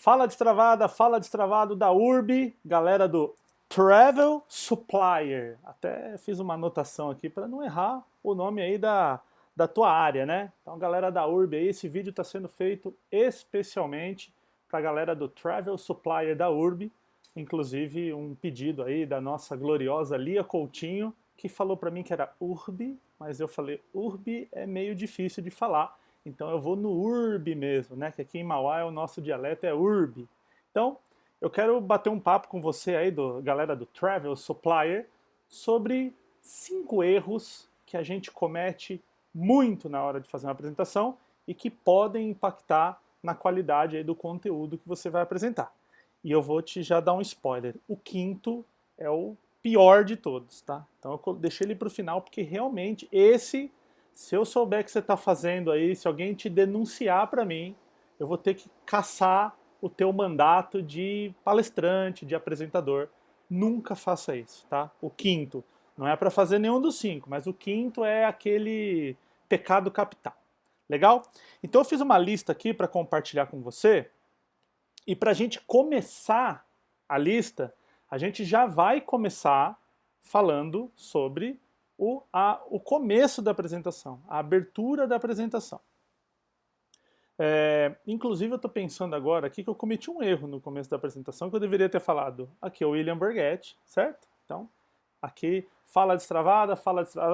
Fala destravado da URB, galera do Travel Supplier. Até fiz uma anotação aqui para não errar o nome aí da tua área, né? Então, galera da URB aí, esse vídeo está sendo feito especialmente para a galera do Travel Supplier da URB, inclusive um pedido aí da nossa gloriosa Lia Coutinho, que falou para mim que era URB, mas eu falei URB é meio difícil de falar, então eu vou no URB mesmo, né? Que aqui em Mauá o nosso dialeto é URB. Então, eu quero bater um papo com você aí, galera do Travel Supplier, sobre 5 erros que a gente comete muito na hora de fazer uma apresentação e que podem impactar na qualidade aí do conteúdo que você vai apresentar. E eu vou te já dar um spoiler. O quinto é o pior de todos, tá? Então eu deixei ele para o final porque realmente esse, se eu souber que você está fazendo aí, se alguém te denunciar para mim, eu vou ter que caçar o teu mandato de palestrante, de apresentador. Nunca faça isso, tá? O quinto. Não é para fazer nenhum dos 5, mas o quinto é aquele pecado capital. Legal? Então eu fiz uma lista aqui para compartilhar com você. E para a gente começar a lista, a gente já vai começar falando sobre o começo da apresentação, a abertura da apresentação. Inclusive eu estou pensando agora aqui que eu cometi um erro no começo da apresentação que eu deveria ter falado. Aqui é o William Borghetti, certo? Então, aqui, fala destravada.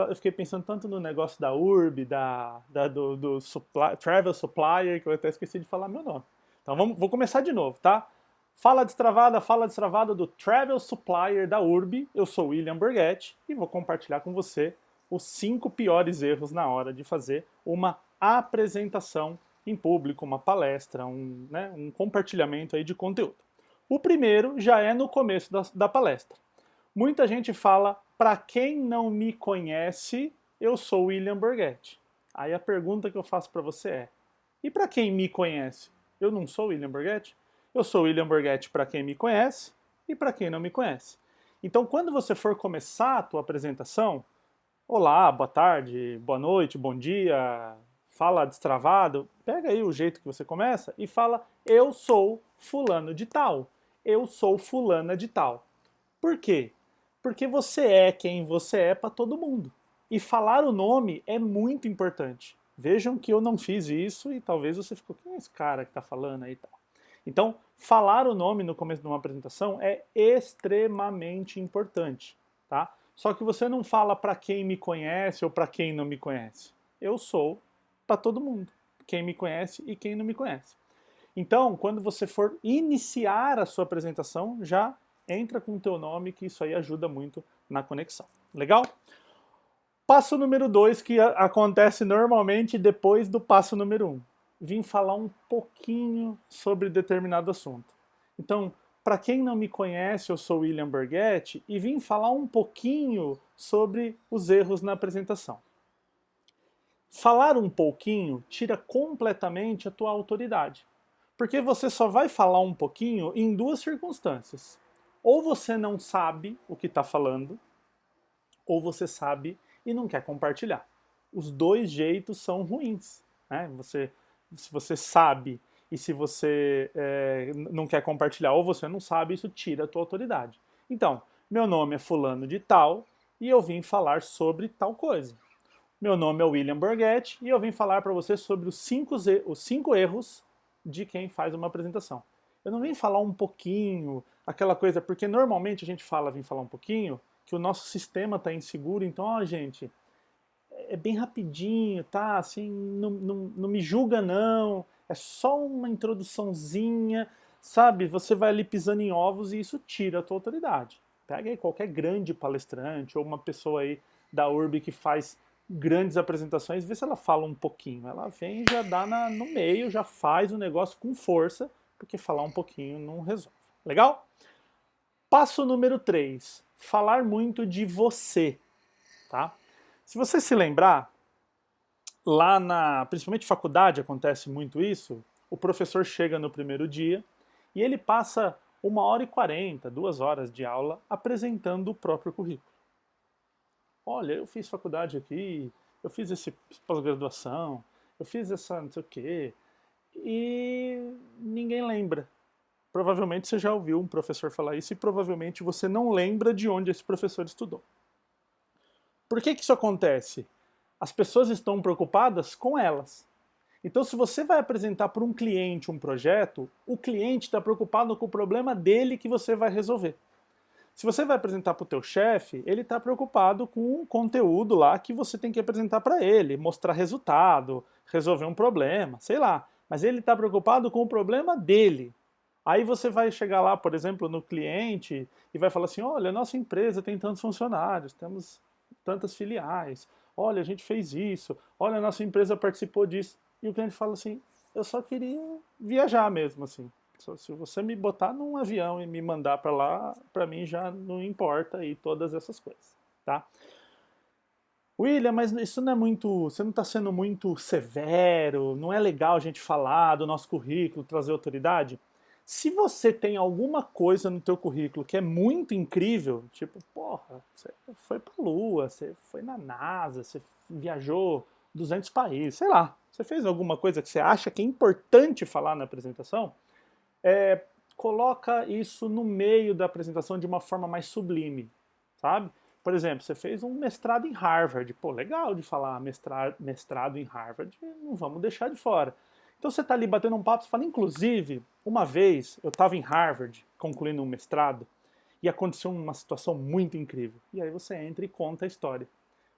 Eu fiquei pensando tanto no negócio da URB, do Travel Supplier, que eu até esqueci de falar meu nome. Então vou começar de novo, tá? Fala destravada do Travel Supplier da URB. Eu sou o William Borghetti e vou compartilhar com você os 5 piores erros na hora de fazer uma apresentação em público, uma palestra, um compartilhamento aí de conteúdo. O primeiro já é no começo da palestra. Muita gente fala, para quem não me conhece, eu sou William Borghetti. Aí a pergunta que eu faço para você é, e para quem me conhece? Eu não sou William Borghetti? Eu sou William Borghetti para quem me conhece e para quem não me conhece. Então, quando você for começar a tua apresentação, olá, boa tarde, boa noite, bom dia, fala destravado, pega aí o jeito que você começa e fala, eu sou fulano de tal, eu sou fulana de tal. Por quê? Porque você é quem você é para todo mundo. E falar o nome é muito importante. Vejam que eu não fiz isso e talvez você ficou, quem é esse cara que está falando aí e tal? Então, falar o nome no começo de uma apresentação é extremamente importante, tá? Só que você não fala para quem me conhece ou para quem não me conhece. Eu sou para todo mundo, quem me conhece e quem não me conhece. Então, quando você for iniciar a sua apresentação, já entra com o teu nome, que isso aí ajuda muito na conexão. Legal? Passo número 2, que acontece normalmente depois do passo número 1. Vim falar um pouquinho sobre determinado assunto. Então, para quem não me conhece, eu sou William Borghetti e vim falar um pouquinho sobre os erros na apresentação. Falar um pouquinho tira completamente a tua autoridade. Porque você só vai falar um pouquinho em 2 circunstâncias. Ou você não sabe o que está falando, ou você sabe e não quer compartilhar. Os 2 jeitos são ruins. Né? Se você sabe e se você não quer compartilhar ou você não sabe, isso tira a tua autoridade. Então, meu nome é fulano de tal e eu vim falar sobre tal coisa. Meu nome é William Borghetti e eu vim falar para você sobre os 5 erros de quem faz uma apresentação. Eu não vim falar um pouquinho, aquela coisa, porque normalmente a gente vem falar um pouquinho, que o nosso sistema está inseguro, então, ó, gente, é bem rapidinho, tá? Assim, não me julga não, é só uma introduçãozinha, sabe? Você vai ali pisando em ovos e isso tira a tua autoridade. Pega aí qualquer grande palestrante ou uma pessoa aí da URB que faz grandes apresentações, vê se ela fala um pouquinho. Ela vem e já dá no meio, já faz o negócio com força, porque falar um pouquinho não resolve. Legal? Passo número 3. Falar muito de você. Tá? Se você se lembrar, principalmente faculdade acontece muito isso, o professor chega no primeiro dia e ele passa 1h40, 2 horas de aula apresentando o próprio currículo. Olha, eu fiz faculdade aqui, eu fiz esse pós-graduação, eu fiz essa não sei o quê, e ninguém lembra. Provavelmente você já ouviu um professor falar isso e provavelmente você não lembra de onde esse professor estudou. Por que isso acontece? As pessoas estão preocupadas com elas. Então, se você vai apresentar para um cliente um projeto, o cliente está preocupado com o problema dele que você vai resolver. Se você vai apresentar para o teu chefe, ele está preocupado com o conteúdo lá que você tem que apresentar para ele, mostrar resultado, resolver um problema, sei lá. Mas ele está preocupado com o problema dele. Aí você vai chegar lá, por exemplo, no cliente e vai falar assim, olha, a nossa empresa tem tantos funcionários, temos tantas filiais, olha, a gente fez isso, olha, a nossa empresa participou disso. E o cliente fala assim, eu só queria viajar mesmo, assim. Se você me botar num avião e me mandar para lá, para mim já não importa e todas essas coisas, tá? William, mas isso não é muito, você não está sendo muito severo, não é legal a gente falar do nosso currículo, trazer autoridade? Se você tem alguma coisa no teu currículo que é muito incrível, tipo, porra, você foi pra Lua, você foi na NASA, você viajou 200 países, sei lá, você fez alguma coisa que você acha que é importante falar na apresentação, coloca isso no meio da apresentação de uma forma mais sublime, sabe? Por exemplo, você fez um mestrado em Harvard. Pô, legal de falar mestrado em Harvard, não vamos deixar de fora. Então você está ali batendo um papo, você fala, inclusive, uma vez eu estava em Harvard, concluindo um mestrado, e aconteceu uma situação muito incrível. E aí você entra e conta a história.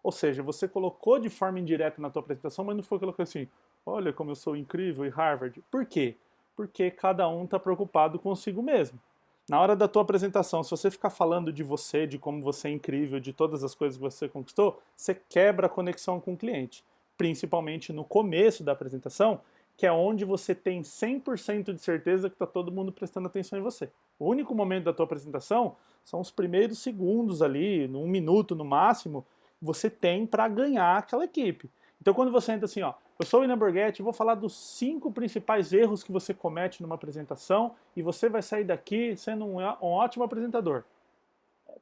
Ou seja, você colocou de forma indireta na tua apresentação, mas não foi colocando assim, olha como eu sou incrível em Harvard. Por quê? Porque cada um está preocupado consigo mesmo. Na hora da tua apresentação, se você ficar falando de você, de como você é incrível, de todas as coisas que você conquistou, você quebra a conexão com o cliente. Principalmente no começo da apresentação, que é onde você tem 100% de certeza que está todo mundo prestando atenção em você. O único momento da tua apresentação são os primeiros segundos ali, 1 minuto no máximo, você tem para ganhar aquela equipe. Então quando você entra assim, ó, eu sou o William Borghetti, vou falar dos 5 principais erros que você comete numa apresentação e você vai sair daqui sendo um ótimo apresentador.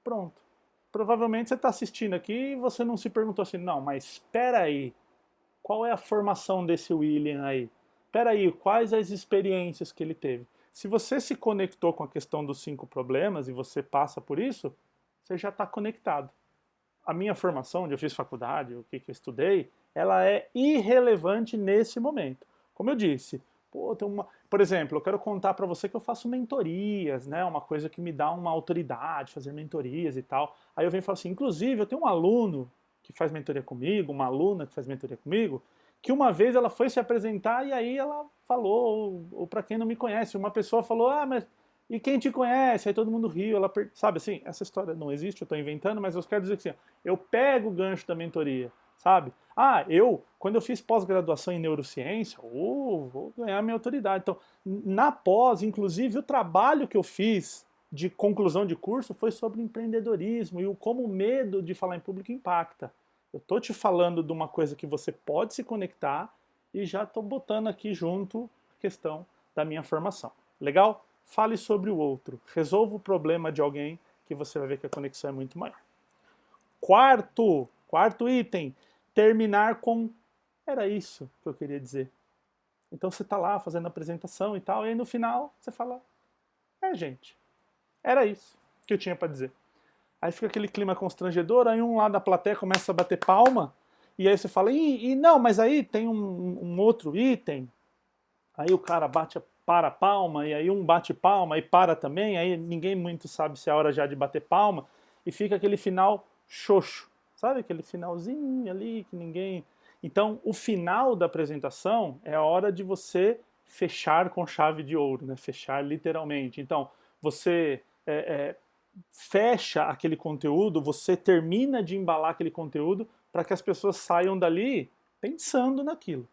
Pronto. Provavelmente você está assistindo aqui e você não se perguntou assim, não, mas espera aí, qual é a formação desse William aí? Espera aí, quais as experiências que ele teve? Se você se conectou com a questão dos 5 problemas e você passa por isso, você já está conectado. A minha formação, onde eu fiz faculdade, o que eu estudei, ela é irrelevante nesse momento. Como eu disse, por exemplo, eu quero contar para você que eu faço mentorias, né? Uma coisa que me dá uma autoridade, fazer mentorias e tal. Aí eu venho e falo assim, inclusive eu tenho um aluno que faz mentoria comigo, uma aluna que faz mentoria comigo, que uma vez ela foi se apresentar e aí ela falou, ou para quem não me conhece, uma pessoa falou, mas e quem te conhece? Aí todo mundo riu, sabe assim, essa história não existe, eu estou inventando, mas eu quero dizer que assim, eu pego o gancho da mentoria, sabe? Quando eu fiz pós-graduação em neurociência, vou ganhar minha autoridade. Então, na pós, inclusive, o trabalho que eu fiz de conclusão de curso foi sobre empreendedorismo e como o medo de falar em público impacta. Eu estou te falando de uma coisa que você pode se conectar e já estou botando aqui junto a questão da minha formação. Legal? Fale sobre o outro. Resolva o problema de alguém que você vai ver que a conexão é muito maior. Quarto item, terminar com era isso que eu queria dizer. Então você está lá fazendo a apresentação e tal, e aí no final você fala, gente, era isso que eu tinha para dizer. Aí fica aquele clima constrangedor, aí um lá da plateia começa a bater palma, e aí você fala, não, mas aí tem um outro item, aí o cara para a palma, e aí um bate palma e para também, aí ninguém muito sabe se é a hora já de bater palma, e fica aquele final xoxo, sabe? Aquele finalzinho ali que ninguém... Então, o final da apresentação é a hora de você fechar com chave de ouro, né? Fechar literalmente. Então, você fecha aquele conteúdo, você termina de embalar aquele conteúdo para que as pessoas saiam dali pensando naquilo.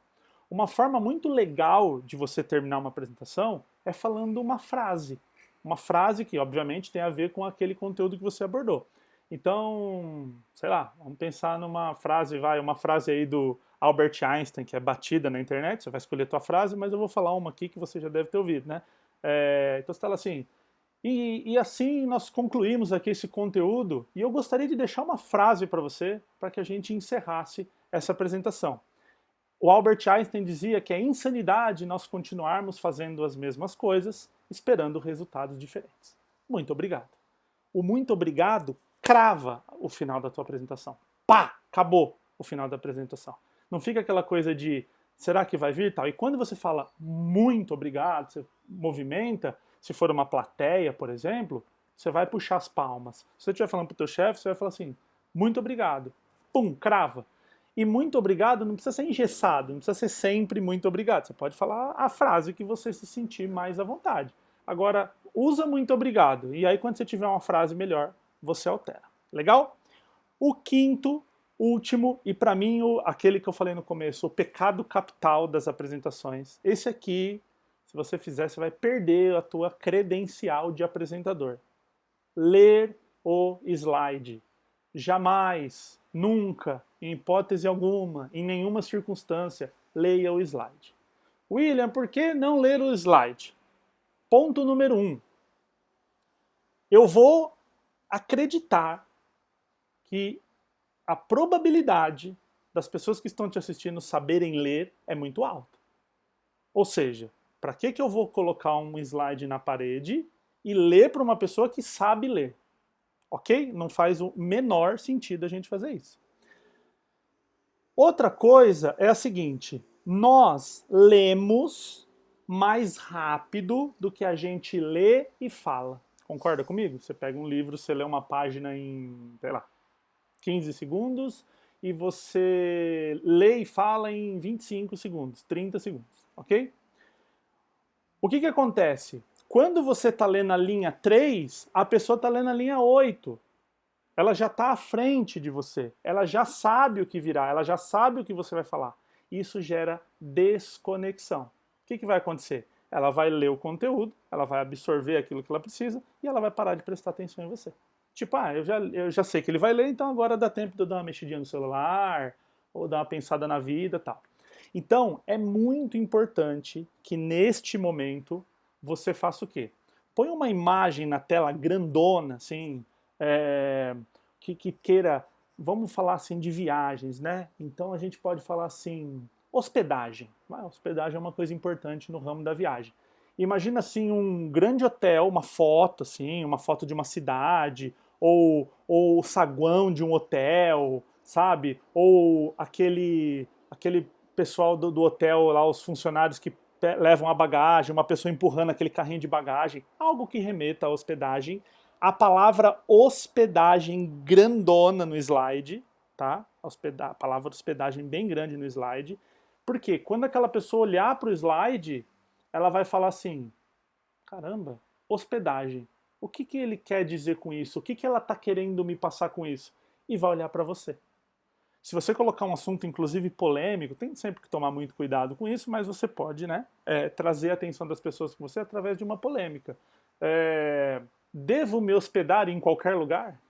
Uma forma muito legal de você terminar uma apresentação é falando uma frase. Uma frase que, obviamente, tem a ver com aquele conteúdo que você abordou. Então, sei lá, vamos pensar numa frase, uma frase aí do Albert Einstein, que é batida na internet, você vai escolher a tua frase, mas eu vou falar uma aqui que você já deve ter ouvido, né? Então você fala assim, e assim nós concluímos aqui esse conteúdo, e eu gostaria de deixar uma frase para você, para que a gente encerrasse essa apresentação. O Albert Einstein dizia que é insanidade nós continuarmos fazendo as mesmas coisas, esperando resultados diferentes. Muito obrigado. O muito obrigado crava o final da tua apresentação. Pá! Acabou o final da apresentação. Não fica aquela coisa de será que vai vir tal? E quando você fala muito obrigado, você movimenta, se for uma plateia, por exemplo, você vai puxar as palmas. Se você estiver falando para o teu chefe, você vai falar assim, muito obrigado. Pum, crava. E muito obrigado não precisa ser engessado, não precisa ser sempre muito obrigado. Você pode falar a frase que você se sentir mais à vontade. Agora, usa muito obrigado. E aí, quando você tiver uma frase melhor, você altera. Legal? O quinto, último, e para mim, aquele que eu falei no começo, o pecado capital das apresentações. Esse aqui, se você fizer, você vai perder a tua credencial de apresentador. Ler o slide. Jamais, nunca, em hipótese alguma, em nenhuma circunstância, leia o slide. William, por que não ler o slide? Ponto número 1. Eu vou acreditar que a probabilidade das pessoas que estão te assistindo saberem ler é muito alta. Ou seja, para que eu vou colocar um slide na parede e ler para uma pessoa que sabe ler? Ok? Não faz o menor sentido a gente fazer isso. Outra coisa é a seguinte, nós lemos mais rápido do que a gente lê e fala. Concorda comigo? Você pega um livro, você lê uma página em, sei lá, 15 segundos e você lê e fala em 25 segundos, 30 segundos, ok? O que acontece? Quando você está lendo a linha 3, a pessoa está lendo a linha 8. Ela já está à frente de você. Ela já sabe o que virá, ela já sabe o que você vai falar. Isso gera desconexão. O que vai acontecer? Ela vai ler o conteúdo, ela vai absorver aquilo que ela precisa e ela vai parar de prestar atenção em você. Tipo, eu já sei que ele vai ler, então agora dá tempo de eu dar uma mexidinha no celular, ou dar uma pensada na vida e tal. Então, é muito importante que neste momento você faça o quê? Põe uma imagem na tela grandona, assim, que queira, vamos falar assim de viagens, né? Então a gente pode falar assim, hospedagem. Hospedagem é uma coisa importante no ramo da viagem. Imagina assim um grande hotel, uma foto assim, uma foto de uma cidade, ou o saguão de um hotel, sabe? Ou aquele pessoal do hotel lá, os funcionários que levam a bagagem, uma pessoa empurrando aquele carrinho de bagagem, algo que remeta à hospedagem. A palavra hospedagem grandona no slide, tá? A palavra hospedagem bem grande no slide. Porque quando aquela pessoa olhar para o slide, ela vai falar assim, caramba, hospedagem. O que ele quer dizer com isso? O que ela está querendo me passar com isso? E vai olhar para você. Se você colocar um assunto, inclusive polêmico, tem sempre que tomar muito cuidado com isso, mas você pode, né, trazer a atenção das pessoas com você através de uma polêmica. Devo me hospedar em qualquer lugar?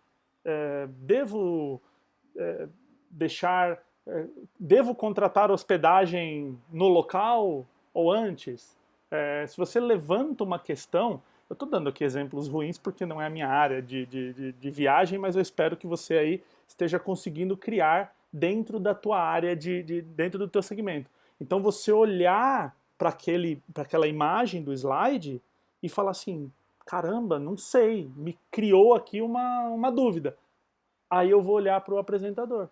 Devo devo contratar hospedagem no local ou antes? Se você levanta uma questão, eu estou dando aqui exemplos ruins porque não é a minha área de viagem, mas eu espero que você aí esteja conseguindo criar dentro da tua área, dentro do teu segmento. Então você olhar para aquela imagem do slide e falar assim, caramba, não sei, me criou aqui uma dúvida. Aí eu vou olhar para o apresentador.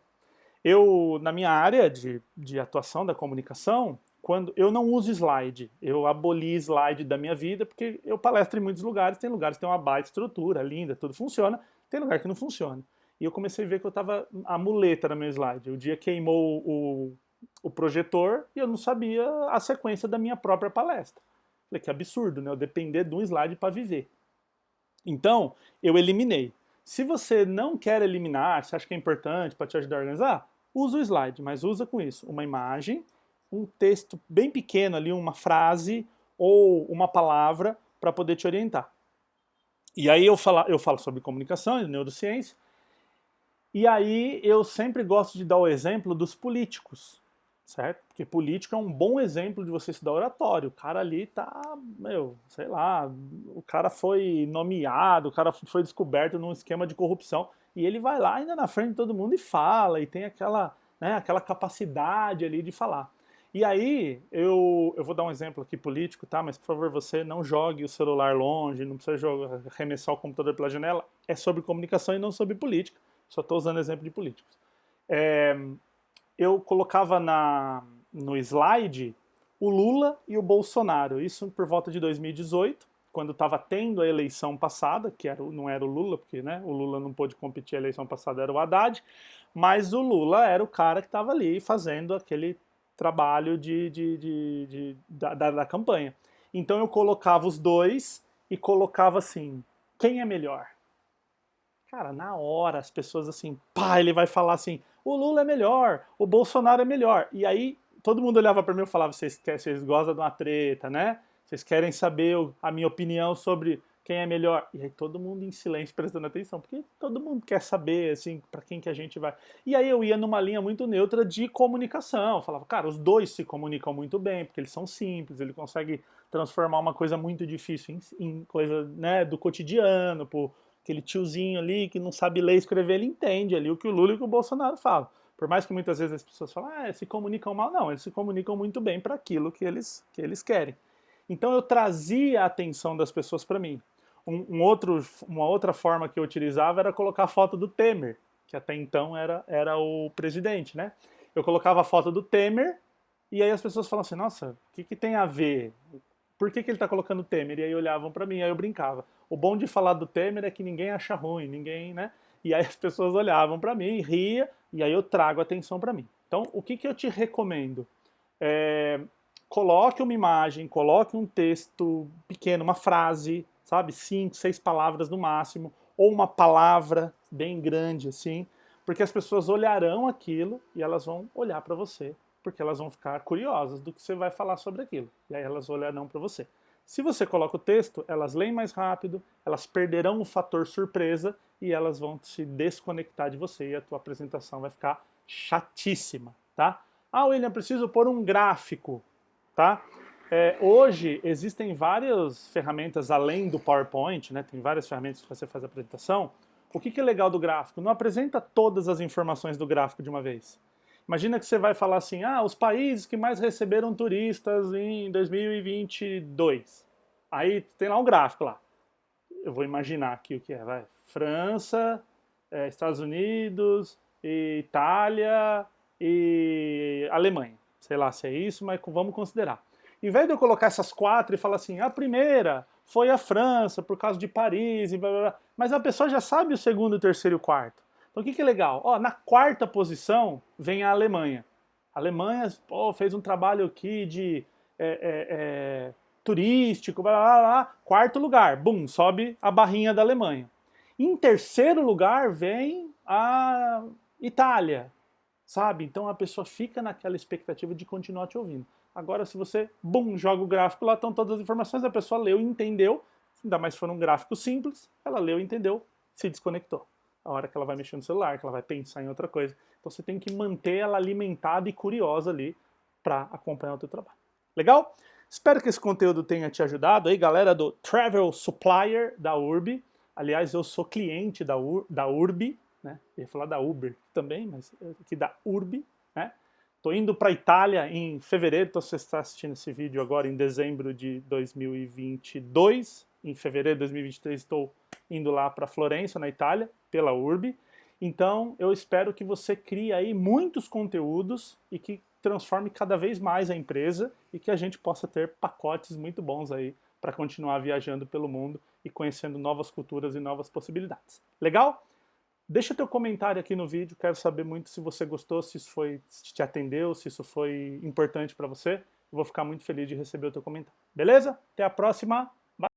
Eu, na minha área de atuação da comunicação, quando eu não uso slide, eu aboli slide da minha vida, porque eu palestro em muitos lugares, tem lugares que tem uma baita estrutura, linda, tudo funciona, tem lugar que não funciona. E eu comecei a ver que eu estava a muleta no meu slide. O dia queimou o projetor e eu não sabia a sequência da minha própria palestra. Falei, que absurdo, né? Eu depender de um slide para viver. Então, eu eliminei. Se você não quer eliminar, se acha que é importante para te ajudar a organizar, usa o slide, mas usa com isso uma imagem, um texto bem pequeno ali, uma frase ou uma palavra para poder te orientar. E aí eu falo sobre comunicação e neurociência, e aí eu sempre gosto de dar o exemplo dos políticos, certo? Porque político é um bom exemplo de você estudar oratório. O cara ali tá, sei lá, o cara foi nomeado, o cara foi descoberto num esquema de corrupção, e ele vai lá ainda na frente de todo mundo e fala, e tem aquela capacidade ali de falar. E aí, eu vou dar um exemplo aqui político, tá? Mas por favor, você não jogue o celular longe, não precisa arremessar o computador pela janela. É sobre comunicação e não sobre política. Só estou usando exemplo de políticos. Eu colocava no slide o Lula e o Bolsonaro. Isso por volta de 2018, quando estava tendo a eleição passada, que não era o Lula, porque né, o Lula não pôde competir a eleição passada, era o Haddad, mas o Lula era o cara que estava ali fazendo aquele trabalho da campanha. Então eu colocava os dois e colocava assim, quem é melhor? Cara, na hora as pessoas assim, pá, ele vai falar assim, o Lula é melhor, o Bolsonaro é melhor. E aí todo mundo olhava para mim e falava, vocês gostam de uma treta, né? Vocês querem saber a minha opinião sobre quem é melhor. E aí todo mundo em silêncio prestando atenção, porque todo mundo quer saber, assim, para quem que a gente vai. E aí eu ia numa linha muito neutra de comunicação. Eu falava, cara, os dois se comunicam muito bem, porque eles são simples, ele consegue transformar uma coisa muito difícil em coisa, né, do cotidiano, por aquele tiozinho ali que não sabe ler e escrever, ele entende ali o que o Lula e o que o Bolsonaro falam. Por mais que muitas vezes as pessoas falam, se comunicam mal, não, eles se comunicam muito bem para aquilo que eles querem. Então eu trazia a atenção das pessoas para mim. Uma outra forma que eu utilizava era colocar a foto do Temer, que até então era o presidente, né? Eu colocava a foto do Temer e aí as pessoas falavam assim, nossa, o que tem a ver? Por que ele está colocando o Temer? E aí olhavam para mim, aí eu brincava. O bom de falar do Temer é que ninguém acha ruim, ninguém, né? E aí as pessoas olhavam para mim, ria, e aí eu trago atenção para mim. Então, o que eu te recomendo? Coloque uma imagem, coloque um texto pequeno, uma frase, sabe? 5, 6 palavras no máximo, ou uma palavra bem grande assim, porque as pessoas olharão aquilo e elas vão olhar para você, porque elas vão ficar curiosas do que você vai falar sobre aquilo. E aí elas olharão para você. Se você coloca o texto, elas leem mais rápido, elas perderão o fator surpresa e elas vão se desconectar de você e a tua apresentação vai ficar chatíssima, tá? Ah, William, preciso pôr um gráfico, tá? Hoje existem várias ferramentas além do PowerPoint, né? Tem várias ferramentas que você faz a apresentação. O que é legal do gráfico? Não apresenta todas as informações do gráfico de uma vez. Imagina que você vai falar assim, os países que mais receberam turistas em 2022. Aí tem lá um gráfico lá. Eu vou imaginar aqui o que é, vai. França, Estados Unidos, Itália e Alemanha. Sei lá se é isso, mas vamos considerar. Em vez de eu colocar essas 4 e falar assim, a primeira foi a França, por causa de Paris, e blá, blá, blá, mas a pessoa já sabe o segundo, o terceiro e o quarto. Então o que é legal? Na 4ª posição vem a Alemanha. A Alemanha fez um trabalho aqui de turístico, blá, blá, blá. 4º lugar, bum, sobe a barrinha da Alemanha. Em 3º lugar vem a Itália, sabe? Então a pessoa fica naquela expectativa de continuar te ouvindo. Agora se você, bum, joga o gráfico, lá estão todas as informações, a pessoa leu e entendeu, ainda mais se for um gráfico simples, ela leu e entendeu, se desconectou. A hora que ela vai mexer no celular, que ela vai pensar em outra coisa. Então você tem que manter ela alimentada e curiosa ali para acompanhar o teu trabalho. Legal? Espero que esse conteúdo tenha te ajudado aí, galera do Travel Supplier da Urbi. Aliás, eu sou cliente da Urbi, né? Eu ia falar da Uber também, mas aqui da Urbi, né? Tô indo para a Itália em fevereiro, então você está assistindo esse vídeo agora em dezembro de 2022. Em fevereiro de 2023 estou indo lá para Florença, na Itália, pela Urbi. Então eu espero que você crie aí muitos conteúdos e que transforme cada vez mais a empresa e que a gente possa ter pacotes muito bons aí para continuar viajando pelo mundo e conhecendo novas culturas e novas possibilidades. Legal? Deixa teu comentário aqui no vídeo, quero saber muito se você gostou, se te atendeu, se isso foi importante para você. Eu vou ficar muito feliz de receber o teu comentário. Beleza? Até a próxima!